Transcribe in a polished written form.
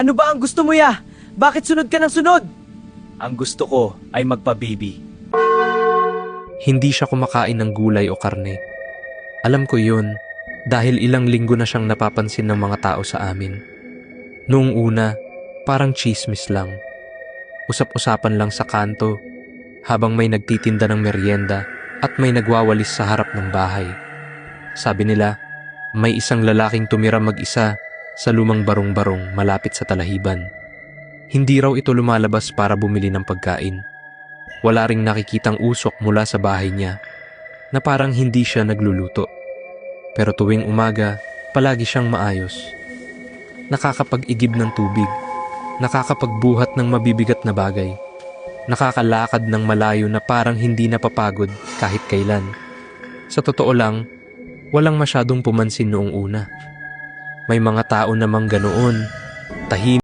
Ano ba ang gusto mo ya? Bakit sunod ka ng sunod? Ang gusto ko ay magpa-baby. Hindi siya kumakain ng gulay o karne. Alam ko yun dahil ilang linggo na siyang napapansin ng mga tao sa amin. Noong una, parang chismis lang. Usap-usapan lang sa kanto habang may nagtitinda ng merienda at may nagwawalis sa harap ng bahay. Sabi nila, may isang lalaking tumira mag-isa sa lumang barong-barong malapit sa talahiban. Hindi raw ito lumalabas para bumili ng pagkain. Wala ring nakikitang usok mula sa bahay niya na parang hindi siya nagluluto. Pero tuwing umaga, palagi siyang maayos. Nakakapag-igib ng tubig, nakakapagbuhat ng mabibigat na bagay, nakakalakad ng malayo na parang hindi napapagod kahit kailan. Sa totoo lang, walang masyadong pumansin noong una. May mga tao namang ganoon, tahimik.